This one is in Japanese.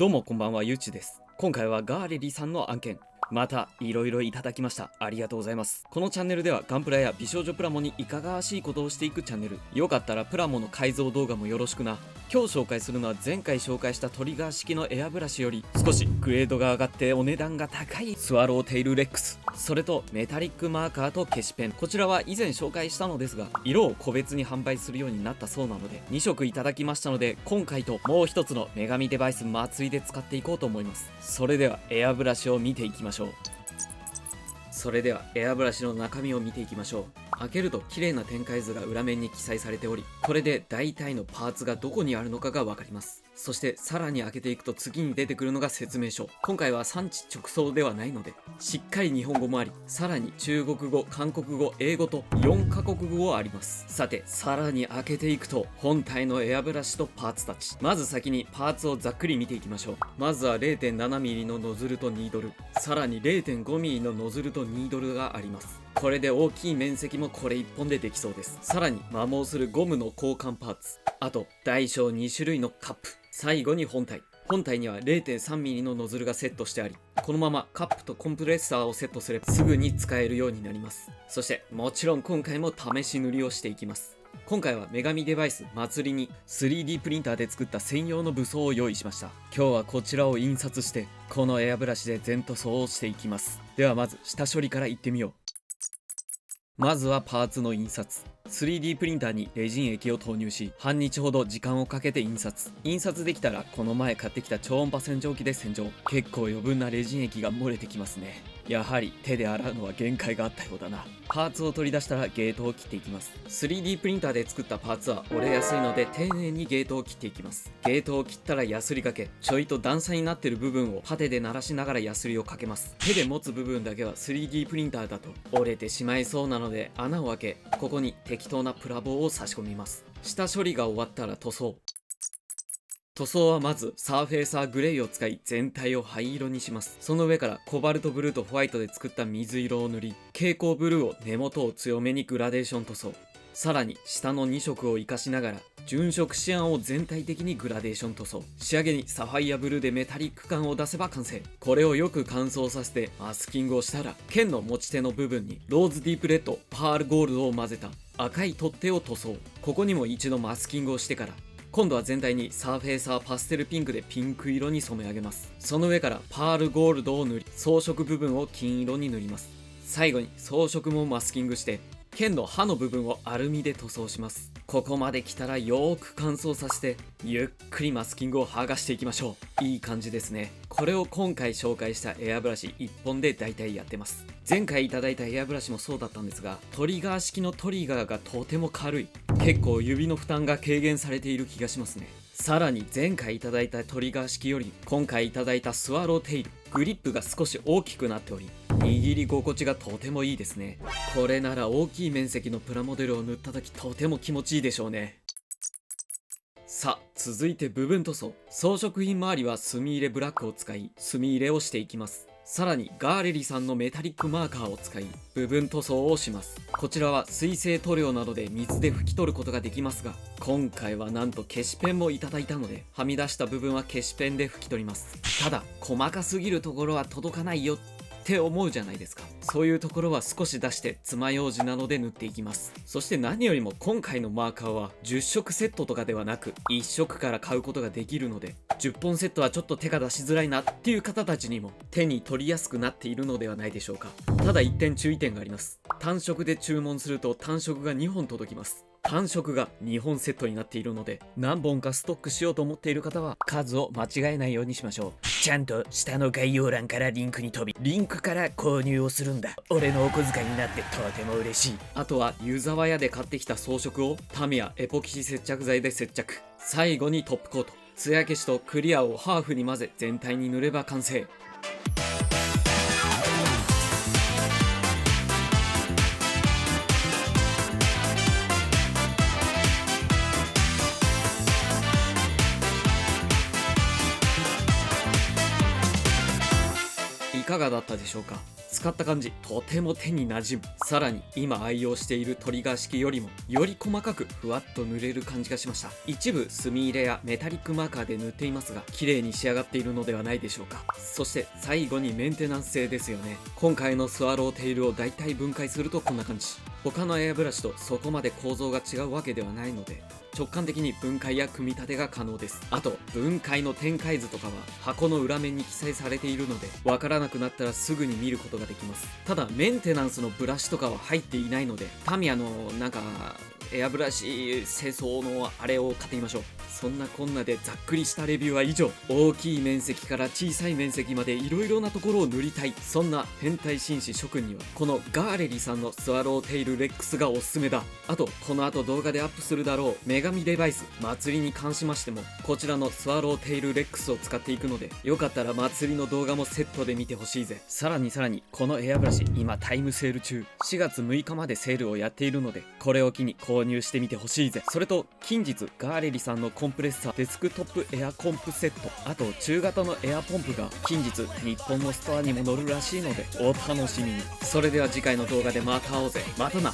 どうもこんばんは、ゆうちです。今回はガーレリさんの案件、またいろいろいただきました。ありがとうございます。このチャンネルではガンプラや美少女プラモにいかがわしいことをしていくチャンネル。よかったらプラモの改造動画もよろしくな。今日紹介するのは前回紹介したトリガー式のエアブラシより少しグレードが上がってお値段が高いスワローテイルレックス、それとメタリックマーカーと消しペン。こちらは以前紹介したのですが、色を個別に販売するようになったそうなので2色いただきましたので、今回ともう一つの女神デバイス祭りで使っていこうと思います。それではエアブラシを見ていきましょう。それではエアブラシの中身を見ていきましょう。開けると綺麗な展開図が裏面に記載されており、これで大体のパーツがどこにあるのかがわかります。そしてさらに開けていくと次に出てくるのが説明書。今回は産地直送ではないのでしっかり日本語もあり、さらに中国語、韓国語、英語と4カ国語あります。さてさらに開けていくと本体のエアブラシとパーツたち。まず先にパーツをざっくり見ていきましょう。まずは 0.7mm のノズルとニードル、さらに 0.5mm のノズルとニードルがあります。これで大きい面積もこれ1本でできそうです。さらに摩耗するゴムの交換パーツ、あと大小2種類のカップ、最後に本体には 0.3mm のノズルがセットしてあり、このままカップとコンプレッサーをセットすればすぐに使えるようになります。そしてもちろん今回も試し塗りをしていきます。今回は女神デバイス祭りに 3D プリンターで作った専用の武装を用意しました。今日はこちらを印刷してこのエアブラシで全塗装をしていきます。ではまず下処理からいってみよう。まずはパーツの印刷。3D プリンターにレジン液を投入し、半日ほど時間をかけて印刷できたらこの前買ってきた超音波洗浄機で洗浄。結構余分なレジン液が漏れてきますね。やはり手で洗うのは限界があったようだな。パーツを取り出したらゲートを切っていきます。 3D プリンターで作ったパーツは折れやすいので丁寧にゲートを切っていきます。ゲートを切ったらヤスリかけ、ちょいと段差になってる部分をパテで鳴らしながらヤスリをかけます。手で持つ部分だけは 3D プリンターだと折れてしまいそうなので穴を開け、ここに適当なプラ棒を差し込みます。下処理が終わったら塗装はまずサーフェイサーグレーを使い全体を灰色にします。その上からコバルトブルーとホワイトで作った水色を塗り、蛍光ブルーを根元を強めにグラデーション塗装、さらに下の2色を活かしながら純色シアンを全体的にグラデーション塗装、仕上げにサファイアブルーでメタリック感を出せば完成。これをよく乾燥させてマスキングをしたら、剣の持ち手の部分にローズディープレッド、パールゴールドを混ぜた赤い取っ手を塗装。ここにも一度マスキングをしてから、今度は全体にサーフェイサーパステルピンクでピンク色に染め上げます。その上からパールゴールドを塗り、装飾部分を金色に塗ります。最後に装飾もマスキングして剣の刃の部分をアルミで塗装します。ここまで来たらよーく乾燥させてゆっくりマスキングを剥がしていきましょう。いい感じですね。これを今回紹介したエアブラシ1本で大体やってます。前回いただいたエアブラシもそうだったんですが、トリガー式のトリガーがとても軽い。結構指の負担が軽減されている気がしますね。さらに前回いただいたトリガー式より今回いただいたスワローテイル、グリップが少し大きくなっており握り心地がとてもいいですね。これなら大きい面積のプラモデルを塗った時とても気持ちいいでしょうね。さあ続いて部分塗装。装飾品周りは墨入れブラックを使い墨入れをしていきます。さらにガーレリさんのメタリックマーカーを使い部分塗装をします。こちらは水性塗料などで水で拭き取ることができますが、今回はなんと消しペンもいただいたのではみ出した部分は消しペンで拭き取ります。ただ細かすぎるところは届かないよって思うじゃないですか。そういうところは少し出して爪楊枝などで塗っていきます。そして何よりも今回のマーカーは10色セットとかではなく1色から買うことができるので、10本セットはちょっと手が出しづらいなっていう方たちにも手に取りやすくなっているのではないでしょうか。ただ1点注意点があります。単色で注文すると単色が2本届きます。単色が2本セットになっているので、何本かストックしようと思っている方は数を間違えないようにしましょう。ちゃんと下の概要欄からリンクに飛び、リンクから購入をするんだ。俺のお小遣いになってとても嬉しい。あとは湯沢屋で買ってきた装飾をタミヤエポキシ接着剤で接着。最後にトップコート、艶消しとクリアをハーフに混ぜ全体に塗れば完成。いかがだったでしょうか。使った感じとても手に馴染む。さらに今愛用しているトリガー式よりもより細かくふわっと塗れる感じがしました。一部墨入れやメタリックマーカーで塗っていますが綺麗に仕上がっているのではないでしょうか。そして最後にメンテナンス性ですよね。今回のスワローテイルを大体分解するとこんな感じ。他のエアブラシとそこまで構造が違うわけではないので直感的に分解や組み立てが可能です。あと分解の展開図とかは箱の裏面に記載されているのでわからなくなったらすぐに見ることができます。ただメンテナンスのブラシとかは入っていないのでタミヤのなんかエアブラシ清掃のあれを買ってみましょう。そんなこんなでざっくりしたレビューは以上。大きい面積から小さい面積までいろいろなところを塗りたい、そんな変態紳士諸君にはこのガーレリさんのスワローテイルレックスがおすすめだ。あとこの後動画でアップするだろう女神デバイス祭りに関しましてもこちらのスワローテイルレックスを使っていくのでよかったら祭りの動画もセットで見てほしいぜ。さらにこのエアブラシ今タイムセール中、4月6日までセールをやっているのでこれを機に購入してみてほしいぜ。それと近日ガーレリさんのコンプレッサーデスクトップエアコンプセット、あと中型のエアポンプが近日日本のストアにも載るらしいのでお楽しみに。それでは次回の動画でまた会おうぜ。またな。